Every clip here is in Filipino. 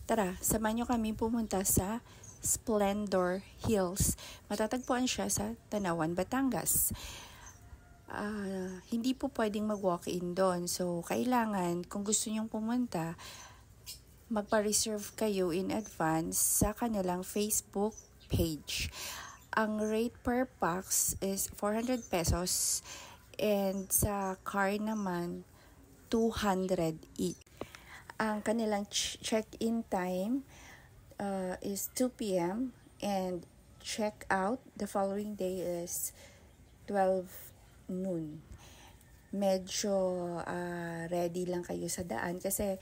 Tara, samahan nyo kami pumunta sa Splendor Hills. Matatagpuan siya sa Tanawan, Batangas. Hindi po pwedeng mag-walk-in doon. So, kailangan, kung gusto nyong pumunta, magpa-reserve kayo in advance sa kanilang Facebook page. Ang rate per pax is 400 pesos and sa car naman, 200 each. Ang kanilang check-in time is 2 p.m. and check-out the following day is 12 noon. Medyo ready lang kayo sa daan kasi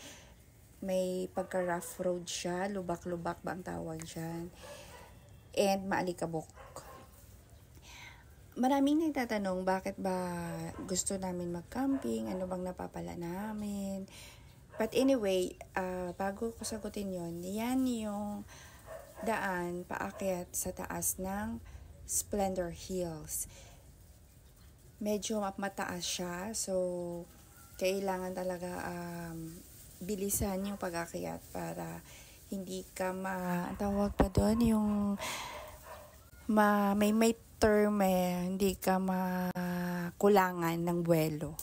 may pagka-rough road siya, lubak-lubak ba ang tawag dyan, and maalikabok. Maraming nagtatanong bakit ba gusto namin mag-camping, ano bang napapala namin. But anyway, bago ko sagutin yon, yan yung daan paakyat sa taas ng Splendor Hills. Medyo mataas siya, so kailangan talaga bilisan yung pag-akyat para hindi ka tawag pa doon, yung may term hindi ka makulangan ng buwelo.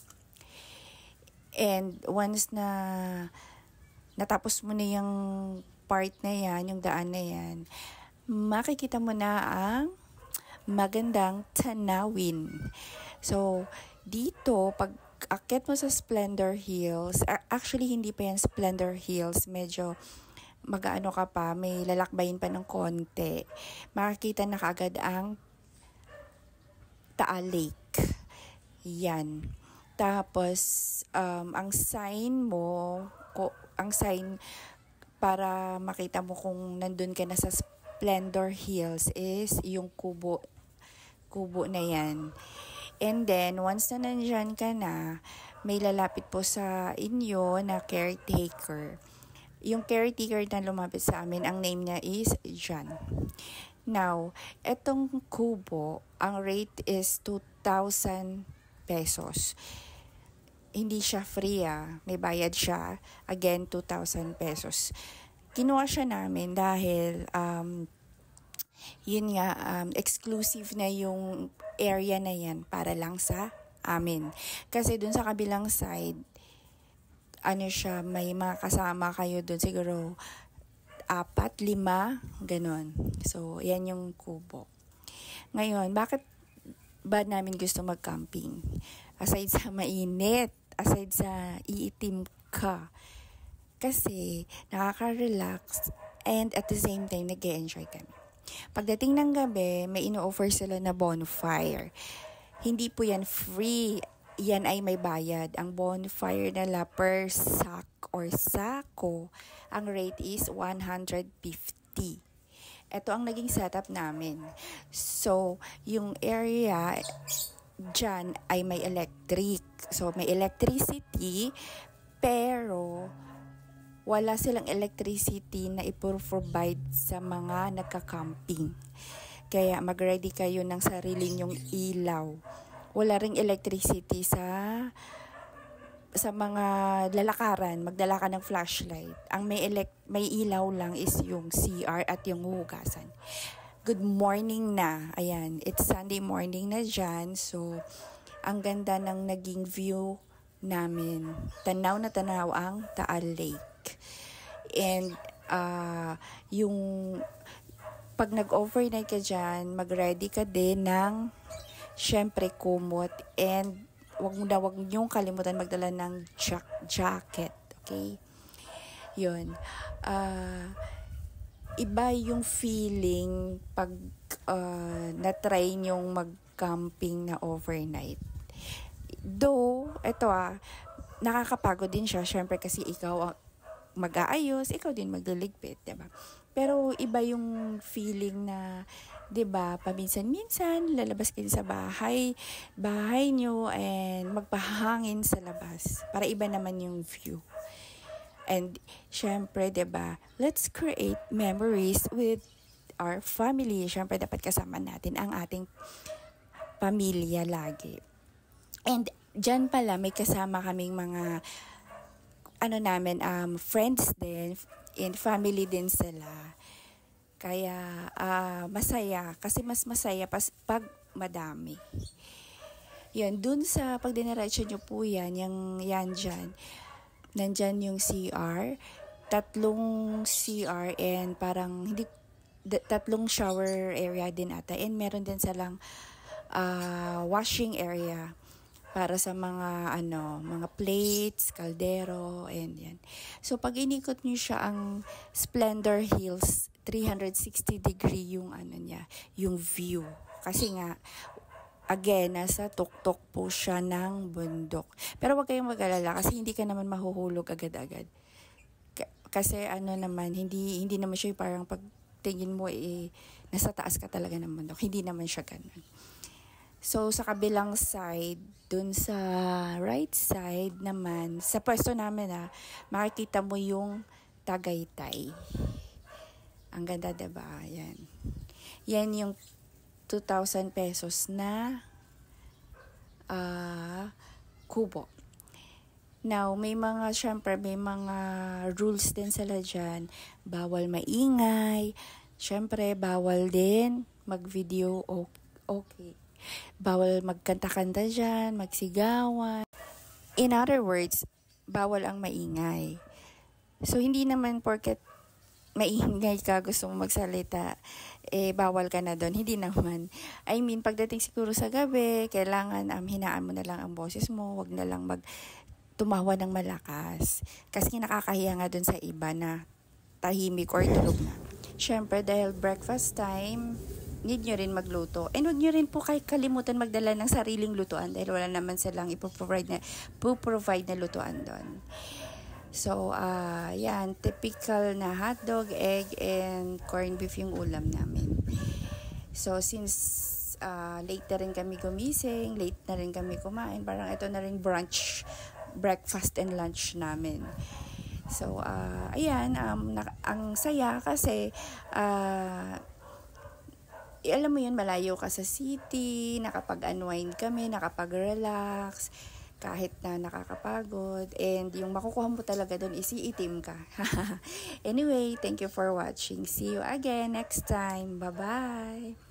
And once na natapos mo na yung part na yan, yung daan na yan, makikita mo na ang magandang tanawin. So, dito, pag akit mo sa Splendor Hills, actually hindi pa yan Splendor Hills, medyo mag-ano ka pa, may lalakbayin pa ng konti. Makikita na kaagad ang Taal Lake. Yan. Tapos, ang sign mo, ang sign para makita mo kung nandun ka na sa Splendor Hills is yung kubo na yan. And then, once na nandyan ka na, may lalapit po sa inyo na caretaker. Yung caretaker na lumapit sa amin, ang name niya is John. Now, etong kubo, ang rate is 2,000 pesos. Hindi siya free, may bayad siya. Again, 2,000 pesos. Kinuha siya namin dahil yun nga, exclusive na yung area na yan para lang sa amin. Kasi dun sa kabilang side, ano siya, may mga kasama kayo dun, siguro 4, 5, ganun. So, yan yung kubo. Ngayon, bakit ba namin gusto mag-camping? Aside sa mainit, aside sa iitim ka, kasi nakaka-relax and at the same time nag-e-enjoy kami. Pagdating ng gabi, may ino-offer sila na bonfire. Hindi po yan free, yan ay may bayad. Ang bonfire nila per sack or sako, ang rate is 150. Ito ang naging setup namin. So, yung area dyan ay may electric. So, may electricity, pero wala silang electricity na ipro-provide sa mga nagka-camping. Kaya mag-ready kayo ng sarili nyong ilaw. Wala ring electricity sa mga lalakaran, magdala ka ng flashlight. Ang may ilaw lang is yung CR at yung hugasan. Good morning na. Ayan, it's Sunday morning na dyan. So, ang ganda ng naging view namin. Tanaw na tanaw ang Taal Lake. And, yung pag nag-overnight ka dyan, mag-ready ka din ng syempre kumot, and wag niyong kalimutan magdala ng jacket. Okay? Yun. Iba yung feeling pag na-try nyong mag-camping na overnight. Though, ito nakakapagod din siya. Syempre kasi ikaw mag-aayos, ikaw din magliligpit, diba? Pero iba yung feeling na, diba, paminsan-minsan, lalabas kayo sa bahay nyo, and magpahangin sa labas. Para iba naman yung view. And, syempre, diba, let's create memories with our family. Syempre, dapat kasama natin ang ating pamilya lagi. And, dyan pala, may kasama kaming mga friends din, and family din sila. Kaya masaya kasi mas masaya pag madami. Yan, dun sa pag diniretso nyo po yan dyan. Nandyan yung CR, 3 CR and parang hindi 3 shower area din ata, and meron din silang washing area para sa mga mga plates, kaldero, and yan. So pag inikot niyo siya, ang Splendor Hills 360 degree yung niya, yung view. Kasi nga again, nasa tuktok po siya ng bundok. Pero wag kayong mag-alala kasi hindi ka naman mahuhulog agad-agad. Kasi naman, hindi naman siya parang pagtingin mo nasa taas ka talaga ng bundok. Hindi naman siya ganun. So, sa kabilang side, dun sa right side naman, sa pwesto namin makikita mo yung Tagaytay. Ang ganda, diba? Yan. Yan yung 2,000 pesos na kubo. Now, may mga rules din sila dyan. Bawal maingay. Syempre, bawal din mag-video okay. Bawal magkanta-kanta dyan, magsigawan. In other words, bawal ang maingay. So, hindi naman porket maingay ka, gusto mo magsalita, bawal ka na doon. Hindi naman. I mean, pagdating siguro sa gabi, kailangan hinaan mo na lang ang boses mo, wag na lang tumawa ng malakas. Kasi nakakahiya nga doon sa iba na tahimik or tulog na. Syempre, dahil breakfast time, need nyo rin magluto. And huwag nyo rin po kalimutan magdala ng sariling lutuan dahil wala naman silang ipoprovide na lutuan doon. So, yan, typical na hotdog, egg, and corned beef yung ulam namin. So, since late na rin kami gumising, late na rin kami kumain, parang ito na rin brunch, breakfast and lunch namin. So, ayan, ang saya kasi, alam mo yun, malayo ka sa city, nakapag-unwind kami, nakapag-relax, kahit na nakakapagod, and yung makukuha mo talaga doon is iitim ka. Anyway, thank you for watching. See you again next time. Bye-bye!